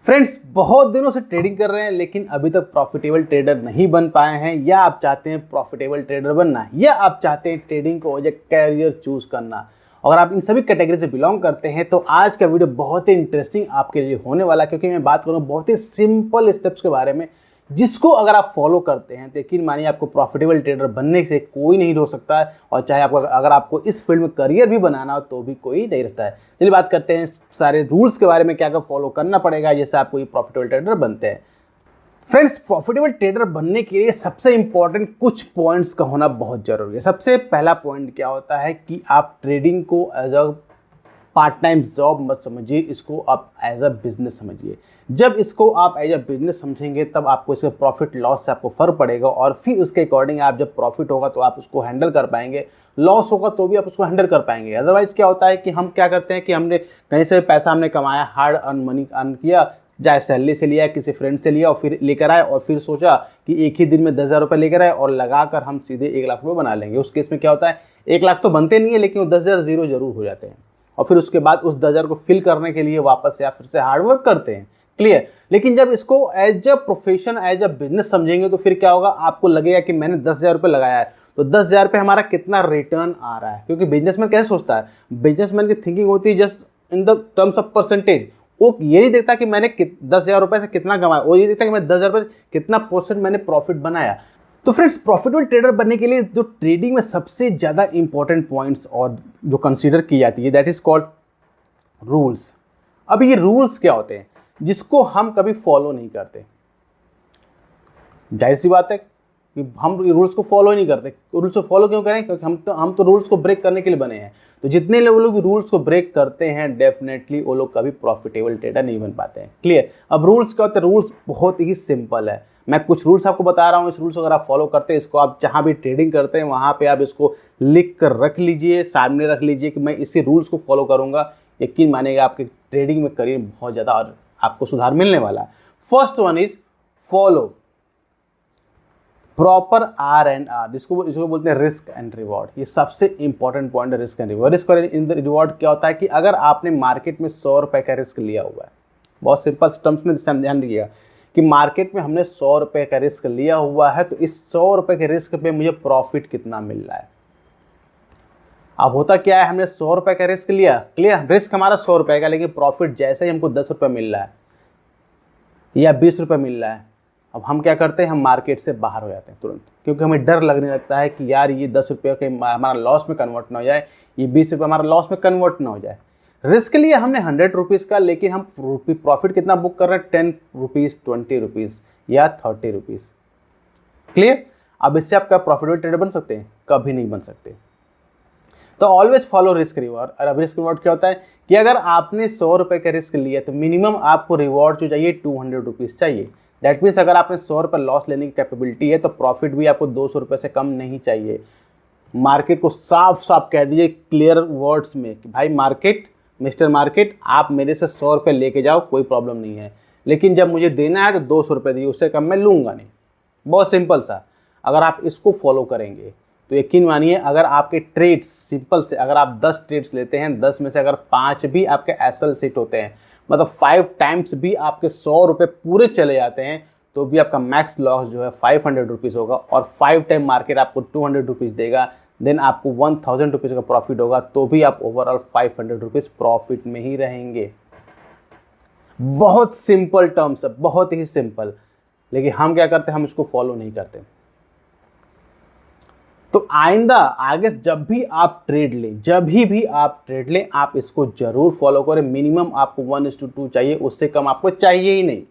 Friends, बहुत दिनों से ट्रेडिंग कर रहे हैं लेकिन अभी तक प्रॉफिटेबल ट्रेडर नहीं बन पाए हैं, या आप चाहते हैं प्रॉफिटेबल ट्रेडर बनना, या आप चाहते हैं ट्रेडिंग को एज ए कैरियर चूज करना। अगर आप इन सभी कैटेगरी से बिलोंग करते हैं तो आज का वीडियो बहुत ही इंटरेस्टिंग आपके लिए होने वाला है, क्योंकि मैं बात करूँ बहुत ही सिंपल स्टेप्स के बारे में जिसको अगर आप फॉलो करते हैं तो यकीन मानिए आपको प्रॉफिटेबल ट्रेडर बनने से कोई नहीं रोक सकता है। और चाहे आपको अगर आपको इस फील्ड में करियर भी बनाना हो तो भी कोई नहीं रहता है। चलिए बात करते हैं सारे रूल्स के बारे में, क्या क्या फॉलो करना पड़ेगा जैसे आपको ये प्रॉफिटेबल ट्रेडर बनते हैं। फ्रेंड्स, प्रॉफिटेबल ट्रेडर बनने के लिए सबसे इंपॉर्टेंट कुछ पॉइंट्स का होना बहुत जरूरी है। सबसे पहला पॉइंट क्या होता है कि आप ट्रेडिंग को as a part time job मत समझिए, इसको आप एज अ बिजनेस समझिए। जब इसको आप एज अ बिजनेस समझेंगे तब आपको इसके प्रॉफिट लॉस से आपको फर्क पड़ेगा, और फिर उसके अकॉर्डिंग आप जब प्रॉफिट होगा तो आप उसको हैंडल कर पाएंगे, लॉस होगा तो भी आप उसको हैंडल कर पाएंगे। अदरवाइज क्या होता है कि हम क्या करते हैं कि हमने कहीं से पैसा हमने कमाया, हार्ड अर्न मनी अर्न किया, चाहे सैलरी से लिया, किसी फ्रेंड से लिया और फिर लेकर आए, और फिर सोचा कि एक ही दिन में 10,000 रुपये लेकर आए और लगाकर हम सीधे 1 लाख रुपये बना लेंगे। उस केस में क्या होता है, 1 लाख तो बनते नहीं है लेकिन वो 10,000 जीरो जरूर हो जाते हैं, और फिर उसके बाद उस 10,000 को फिल करने के लिए वापस से या फिर से हार्डवर्क करते हैं। क्लियर। लेकिन जब इसको as a profession as a business समझेंगे तो फिर क्या होगा, आपको लगेगा कि मैंने 10,000 रुपये लगाया है तो 10,000 रुपये हमारा कितना रिटर्न आ रहा है। क्योंकि बिजनेसमैन कैसे सोचता है, बिजनेसमैन की थिंकिंग होती है just in the terms of percentage. वो ये नहीं देखता कि मैंने 10,000 रुपये से कितना कमाया, वो ये देखता कि मैं 10,000 रुपये से कितना परसेंट मैंने प्रॉफिट बनाया। तो फ्रेंड्स, प्रॉफिटेबल ट्रेडर बनने के लिए जो ट्रेडिंग में सबसे ज़्यादा इंपॉर्टेंट पॉइंट्स और जो कंसीडर की जाती है दैट इज कॉल्ड रूल्स। अब ये रूल्स क्या होते हैं जिसको हम कभी फॉलो नहीं करते। जाहिर सी बात है कि हम रूल्स को फॉलो ही नहीं करते। रूल्स को फॉलो क्यों करें, क्योंकि हम तो रूल्स को ब्रेक करने के लिए बने हैं। तो जितने लोग भी रूल्स को ब्रेक करते हैं डेफिनेटली वो लोग कभी प्रॉफिटेबल ट्रेडर नहीं बन पाते हैं। क्लियर। अब रूल्स क्या होते हैं, रूल्स बहुत ही सिंपल है। मैं कुछ रूल्स आपको बता रहा हूँ, इस रूल्स को अगर आप फॉलो करते हैं, इसको आप जहाँ भी ट्रेडिंग करते हैं वहाँ पे आप इसको लिख कर रख लीजिए, सामने रख लीजिए कि मैं इसी रूल्स को फॉलो करूँगा। यकीन मानिएगा आपके ट्रेडिंग में करियर बहुत ज़्यादा और आपको सुधार मिलने वाला है। First one is follow proper R&R, इसको बोलते हैं रिस्क एंड रिवॉर्ड। ये सबसे इंपॉर्टेंट पॉइंट है, रिस्क एंड रिवॉर्ड। रिस्क और रिवॉर्ड क्या होता है कि अगर आपने मार्केट में 100 रुपये का रिस्क लिया हुआ है, बहुत सिंपल टर्म्स में ध्यान रखिएगा कि मार्केट में हमने 100 रुपये का रिस्क लिया हुआ है, तो इस 100 रुपये के रिस्क पे मुझे प्रॉफिट कितना मिल रहा है। अब होता क्या है, हमने 100 रुपये का रिस्क लिया, क्लियर, रिस्क हमारा 100 रुपये का, लेकिन प्रॉफिट जैसे ही हमको 10 रुपये मिल रहा है या 20 रुपये मिल रहा है, अब हम क्या करते हैं, हम मार्केट से बाहर हो जाते हैं तुरंत, क्योंकि हमें डर लगने लगता है कि यार ये 10 रुपये के हमारा लॉस में कन्वर्ट ना हो जाए, ये 20 रुपये हमारा लॉस में कन्वर्ट ना हो जाए। रिस्क लिया हमने 100 रुपीज़ का, लेकिन हम प्रॉफिट कितना बुक कर रहे हैं, 10 रुपीज़, 20 रुपीज़ या 30 रुपीज़। क्लियर। अब इससे आप क्या प्रॉफिटेबल ट्रेडर बन सकते हैं? कभी नहीं बन सकते। तो ऑलवेज फॉलो रिस्क रिवॉर्ड। और अब रिस्क रिवॉर्ड क्या होता है कि अगर आपने 100 रुपये का रिस्क लिया तो मिनिमम आपको रिवॉर्ड जो चाहिए 200 रुपीज़ चाहिए। दैट मीन्स अगर आपने 100 रुपये लॉस लेने की कैपेबिलिटी है तो प्रॉफिट भी आपको 200 रुपये से कम नहीं चाहिए। मार्केट को साफ साफ कह दीजिए क्लियर वर्ड्स में कि भाई मार्केट, मिस्टर मार्केट, आप मेरे से 100 रुपये लेके जाओ, कोई प्रॉब्लम नहीं है, लेकिन जब मुझे देना है तो 200 रुपये दिए, उससे कम मैं लूँगा नहीं। बहुत सिंपल सा। अगर आप इसको फॉलो करेंगे तो यकीन मानिए अगर आपके ट्रेड्स सिंपल से, अगर आप 10 ट्रेड्स लेते हैं, 10 में से अगर 5 भी आपके एसएल सेट होते हैं, मतलब 5 टाइम्स भी आपके 100 रुपये पूरे चले जाते हैं, तो भी आपका मैक्स लॉस जो है 500 रुपीज़ होगा, और 5 टाइम मार्केट आपको 200 रुपीज़ देगा, देन आपको 1000 रुपीज़ का प्रॉफिट होगा, तो भी आप ओवरऑल 500 रुपीज़ प्रॉफिट में ही रहेंगे। बहुत सिंपल टर्म्स है, बहुत ही सिंपल, लेकिन हम क्या करते हैं, हम इसको फॉलो नहीं करते। तो आइंदा आगे जब भी आप ट्रेड लें, आप इसको जरूर फॉलो करें। मिनिमम आपको 1:2 चाहिए, उससे कम आपको चाहिए ही नहीं।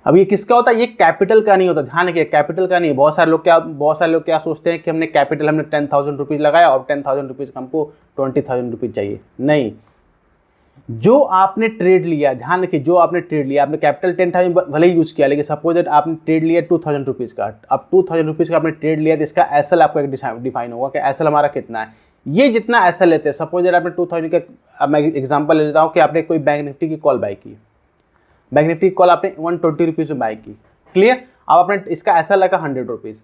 अब ये किसका होता है, ये कैपिटल का नहीं होता, ध्यान रखिए, कैपिटल का नहीं। बहुत सारे लोग क्या सोचते हैं कि हमने 10,000 रुपीज़ लगाया और 10,000 रुपीज़ का हमको 20,000 रुपीज़ चाहिए। नहीं, जो आपने ट्रेड लिया, ध्यान रखिए, जो आपने ट्रेड लिया, आपने कैपिटल 10,000 भले ही यूज़ किया, लेकिन सपोज दैट आपने ट्रेड लिया 2,000 रुपीज़ का। अब 2,000 रुपीज़ का आपने ट्रेड लिया तो इसका एसएल आपको एक डिफाइन होगा कि एसएल हमारा कितना है। ये जितना एसएल लेते हैं, सपोज दैट आपने 2,000 का, अब मैं एग्जाम्पल ले लेता हूँ कि आपने कोई बैंक निफ्टी की कॉल बाई की, बैंक निफ्टी की कॉल आपने 120 रुपीज़ में बाई की। क्लियर। अब आपने इसका एसएल लगा 100 रुपीज़।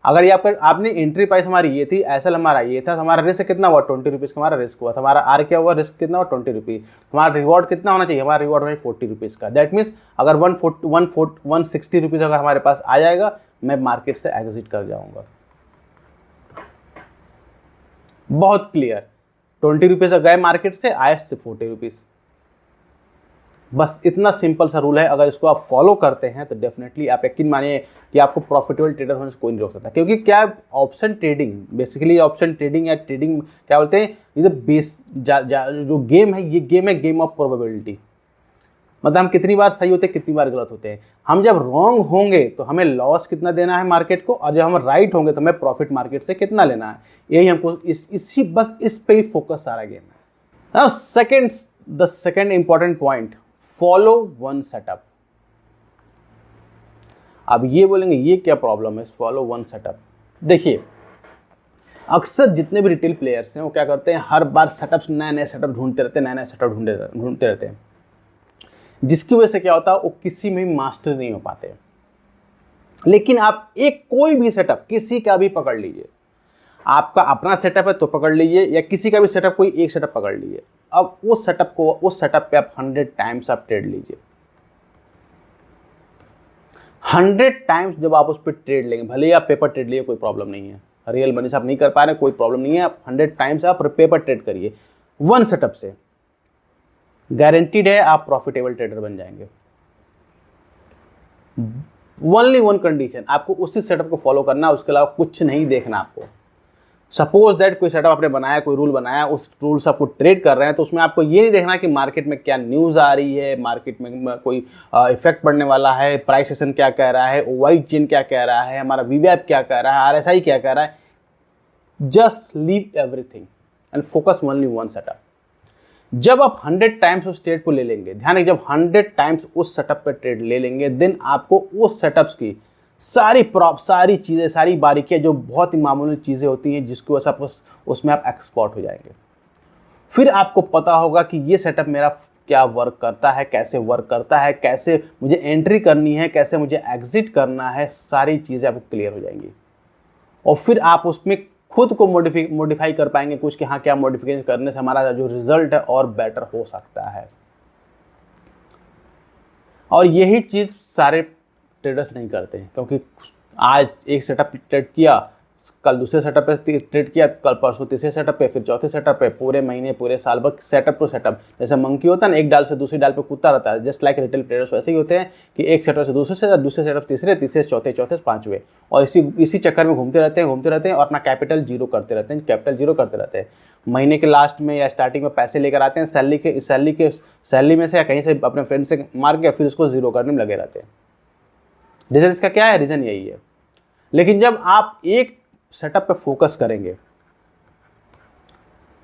अगर ये आपने एंट्री प्राइस हमारी ये थी, एसएल हमारा ये था, तो हमारा रिस्क कितना हुआ 20 रुपीज़ का हमारा रिस्क हुआ, तो हमारा आर क्या हुआ, रिस्क कितना हुआ 20 रुपीज़, हमारा रिवॉर्ड कितना होना चाहिए, हमारा रिवॉर्ड है 40 रुपीज़ का। दैट मीन्स अगर 160 रुपीज़ अगर हमारे पास आ जाएगा, मैं मार्केट से एग्जिट कर जाऊँगा। बहुत क्लियर, 20 रुपीज़ गए मार्केट से, आए से 40 रुपीज़। बस इतना सिंपल सा रूल है, अगर इसको आप फॉलो करते हैं तो डेफिनेटली आप यकीन मानिए कि आपको प्रॉफिटेबल ट्रेडर होने से कोई नहीं रोक सकता। क्योंकि क्या option trading, basically option trading या ट्रेडिंग क्या बोलते हैं, ये बेस जो गेम है, ये गेम है गेम ऑफ प्रोबेबिलिटी। मतलब हम कितनी बार सही होते हैं, कितनी बार गलत होते हैं। हम जब रॉन्ग होंगे तो हमें लॉस कितना देना है मार्केट को, और जब हम राइट होंगे तो हमें प्रॉफिट मार्केट से कितना लेना है। यही हमको बस इस पे ही फोकस सारा गेम है। The second important point, follow one setup. अब ये बोलेंगे ये क्या प्रॉब्लम है फॉलो वन सेटअप। देखिए, अक्सर जितने भी रिटेल प्लेयर्स हैं वो क्या करते हैं, हर बार सेटअप्स नए सेटअप ढूंढते रहते हैं, नए सेटअप ढूंढते रहते हैं, जिसकी वजह से क्या होता है, वो किसी में भी मास्टर नहीं हो पाते। लेकिन आप कोई भी सेटअप किसी का भी पकड़ लीजिए, आपका अपना सेटअप है तो पकड़ लीजिए, या किसी का भी सेटअप, कोई एक सेटअप पकड़ लीजिए। अब उस सेटअप पे आप 100 टाइम्स आप ट्रेड लीजिए। 100 टाइम्स जब आप उस पर ट्रेड लेंगे, भले ही आप पेपर ट्रेड लिए, कोई प्रॉब्लम नहीं है, रियल मनी से आप नहीं कर पा रहे, कोई प्रॉब्लम नहीं है, आप 100 टाइम्स आप पेपर ट्रेड करिए वन सेटअप से, गारंटीड है आप प्रॉफिटेबल ट्रेडर बन जाएंगे। ओनली वन कंडीशन, आपको उसी सेटअप को फॉलो करना, उसके अलावा कुछ नहीं देखना आपको। सपोज दैट कोई सेटअप आपने बनाया, कोई रूल बनाया, उस रूल से आपको ट्रेड कर रहे हैं, तो उसमें आपको ये नहीं देखना कि मार्केट में क्या न्यूज़ आ रही है, मार्केट में कोई इफेक्ट पड़ने वाला है, प्राइस सेशन क्या कह रहा है, वाइट चेन क्या कह रहा है, हमारा वीवैप क्या कह रहा है, आरएसआई क्या कह रहा है। Just leave everything and focus only one setup. जब आप 100 टाइम्स उस ट्रेड को ले लेंगे, ध्यान रखिए, जब 100 टाइम्स उस सेटअप पे ट्रेड ले लेंगे, देन आपको उस सेटअप्स की सारी चीज़ें, सारी बारीकियाँ, जो बहुत ही मामूली चीज़ें होती हैं, जिसकी वजह से उसमें आप एक्सपर्ट हो जाएंगे। फिर आपको पता होगा कि ये सेटअप मेरा क्या वर्क करता है, कैसे वर्क करता है, कैसे मुझे एंट्री करनी है, कैसे मुझे एग्जिट करना है, सारी चीज़ें आपको क्लियर हो जाएंगी। और फिर आप उसमें खुद को मॉडिफाई कर पाएंगे कुछ, कि हाँ क्या मॉडिफिकेशन करने से हमारा जो रिजल्ट है और बेटर हो सकता है। और यही चीज़ सारे ट्रेडर्स नहीं करते हैं, क्योंकि आज एक सेटअप ट्रेड किया, कल दूसरे सेटअप पे ट्रेड किया, कल परसों तीसरे सेटअप पे, फिर चौथे सेटअप पे, पूरे महीने पूरे साल भर सेटअप टू सेटअप, जैसे मंकी होता है ना, एक डाल से दूसरी डाल पे कूदता रहता है, जस्ट लाइक रिटेल ट्रेडर्स वैसे ही होते हैं कि एक सेटअप से दूसरे सेटअप, दूसरे सेटअप तीसरे, तीसरे चौथे, चौथे से पांचवें, और इसी चक्कर में घूमते रहते हैं और अपना कैपिटल जीरो करते रहते हैं। महीने के लास्ट में या स्टार्टिंग में पैसे लेकर आते हैं, सैलरी में से या कहीं से अपने फ्रेंड से मार के, फिर उसको जीरो करने में लगे रहते हैं। रीजन इसका क्या है? रीजन यही है। लेकिन जब आप एक सेटअप पे फोकस करेंगे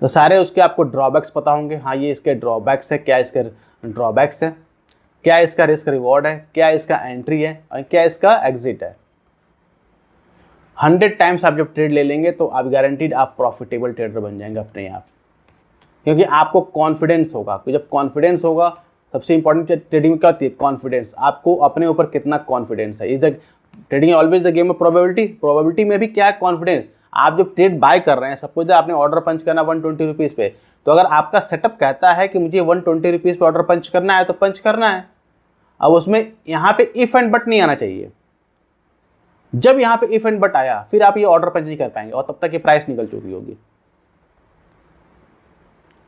तो सारे उसके आपको ड्रॉबैक्स पता होंगे, हाँ ये इसके ड्रॉबैक्स है, क्या इसके ड्रॉबैक्स है, क्या इसका रिस्क रिवॉर्ड है, क्या इसका एंट्री है, और क्या इसका एग्जिट है। 100 टाइम्स आप जब ट्रेड ले लेंगे तो आप गारंटीड आप प्रॉफिटेबल ट्रेडर बन जाएंगे अपने आप, क्योंकि आपको कॉन्फिडेंस होगा। तो जब कॉन्फिडेंस होगा, सबसे इंपॉर्टेंट ट्रेडिंग में क्या होती है? कॉन्फिडेंस। आपको अपने ऊपर कितना कॉन्फिडेंस है। Is the trading always the game of probability में भी क्या है? कॉन्फिडेंस। आप जब ट्रेड बाय कर रहे हैं, सपोज आपने ऑर्डर पंच करना 120 रुपीज़ पे, तो अगर आपका सेटअप कहता है कि मुझे 120 रुपीज़ पे ऑर्डर पंच करना है, तो पंच करना है। अब उसमें यहाँ पे इफ एंड बट नहीं आना चाहिए। जब यहाँ पे इफ एंड बट आया, फिर आप ये ऑर्डर पंच नहीं कर पाएंगे, और तब तक ये प्राइस निकल चुकी होगी।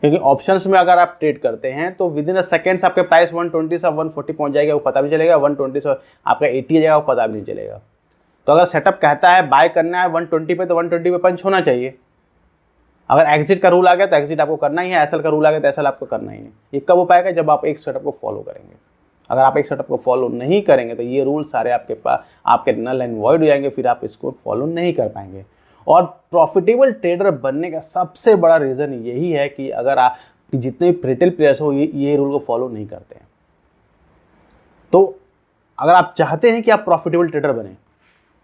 क्योंकि ऑप्शंस में अगर आप ट्रेड करते हैं तो विद इन अ सेकेंड्स आपके प्राइस 120 से 140 पहुंच जाएगा, वो पता भी चलेगा। 120 से आपका 80 आ जाएगा, वो पता भी नहीं चलेगा। तो अगर सेटअप कहता है बाय करना है 120 पे, तो 120 पे पंच होना चाहिए। अगर एग्जिट का रूल आ गया तो एग्जिट आपको करना ही है, एसएल का रूल आ गया तो एसएल आपको करना ही है। ये कब हो पाएगा? जब आप एक सेटअप को फॉलो करेंगे। अगर आप एक सेटअप को फॉलो नहीं करेंगे तो ये रूल सारे आपके पास आपके नल एंड वॉइड हो जाएंगे, फिर आप इसको फॉलो नहीं कर पाएंगे। और प्रॉफिटेबल ट्रेडर बनने का सबसे बड़ा रीज़न यही है कि अगर आप जितने भी रिटेल प्लेयर्स हो ये रूल को फॉलो नहीं करते हैं। तो अगर आप चाहते हैं कि आप प्रॉफिटेबल ट्रेडर बने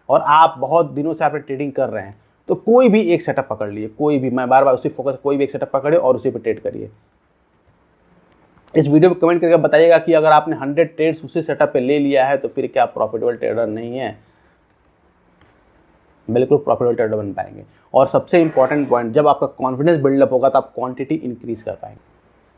और आप बहुत दिनों से आपने ट्रेडिंग कर रहे हैं, तो कोई भी एक सेटअप पकड़ लिए, कोई भी, मैं बार बार उसी फोकस, कोई भी एक सेटअप पकड़े और उसी पर ट्रेड करिए। इस वीडियो में कमेंट करके बताइएगा कि अगर आपने 100 ट्रेड्स उसी सेटअप पे ले लिया है तो फिर क्या आप प्रॉफिटेबल ट्रेडर नहीं है? बिल्कुल प्रॉफिटेबल ट्रेडर बन पाएंगे। और सबसे इंपॉर्टेंट पॉइंट, जब आपका कॉन्फिडेंस बिल्डअप होगा तो आप क्वांटिटी इंक्रीज कर पाएंगे।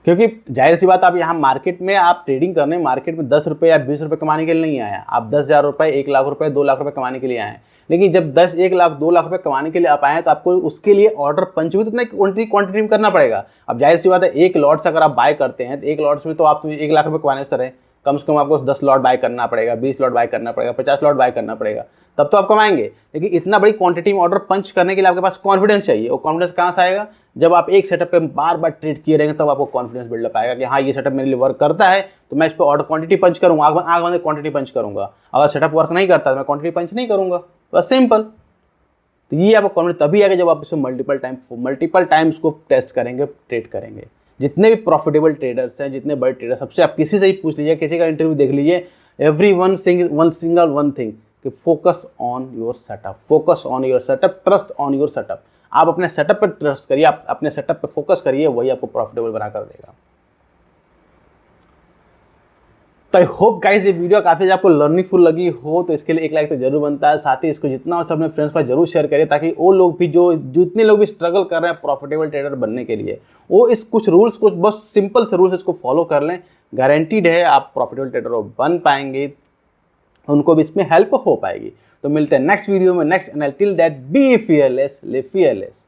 क्योंकि जाहिर सी बात, आप यहाँ मार्केट में आप ट्रेडिंग करने, मार्केट में 10 रुपये या 20 रुपये कमाने के लिए नहीं आया, आप 10,000 रुपये, 1 लाख रुपये, 2 लाख रुपये कमाने के लिए आए हैं। लेकिन जब 10, 1 लाख, 2 लाख रुपये कमाने के लिए आप आए हैं तो आपको उसके लिए ऑर्डर पंच भी तो इतना क्वांटिटी में करना पड़ेगा। अब जाहिर सी बात है, एक लॉट से अगर आप बाय करते हैं तो एक लॉट में तो आप 1 लाख रुपये कमाने से रहे, कम से कम आपको 10 लॉट बाय करना पड़ेगा, 20 लॉट बाय करना पड़ेगा, 50 लॉट बाय करना पड़ेगा, तब तो आप कमाएंगे। लेकिन इतना बड़ी क्वांटिटी में ऑर्डर पंच करने के लिए आपके पास कॉन्फिडेंस चाहिए। और कॉन्फिडेंस कहाँ से आएगा? जब आप एक सेटअप पे बार बार ट्रेड किए रहेंगे तब आपको कॉन्फिडेंस बिल्डअप आएगा कि हाँ, ये सेटअप मेरे लिए वर्क करता है तो मैं इस पर ऑर्डर क्वांटिटी पंच करूंगा, आग बंद क्वांटिटी पंच करूंगा। अगर सेटअप वर्क नहीं करता तो मैं क्वांटिटी पंच नहीं करूंगा, बस सिंपल। तो ये आपको कॉन्फिडेंस तभी आएगा जब आप इसे मल्टीपल टाइम्स को टेस्ट करेंगे, ट्रेड करेंगे। जितने भी प्रॉफिटेबल ट्रेडर्स हैं, जितने बड़े ट्रेडर, सबसे आप किसी से ही पूछ लीजिए, किसी का इंटरव्यू देख लीजिए, एवरीवन सिंग वन थिंग कि focus on your setup, focus on your setup, trust on your setup. आप अपने सेटअप पर ट्रस्ट करिए, आप अपने सेटअप पे फोकस करिए, वही आपको प्रॉफिटेबल बना कर देगा। तो आई होप गाइस ये वीडियो काफ़ी ज़्यादा आपको लर्निंगफुल लगी हो, तो इसके लिए एक लाइक तो जरूर बनता है। साथ ही इसको जितना हो सब अपने फ्रेंड्स पर जरूर शेयर करिए, ताकि वो लोग भी जो जितने लोग भी स्ट्रगल कर रहे हैं प्रॉफिटेबल ट्रेडर बनने के लिए, वो इस कुछ रूल्स को, बस सिंपल से रूल्स इसको फॉलो कर लें। गारंटीड है आप प्रॉफिटेबल ट्रेडर बन पाएंगे, उनको भी इसमें हेल्प हो पाएगी। तो मिलते हैं नेक्स्ट वीडियो में, next and till that be fearless, live fearless.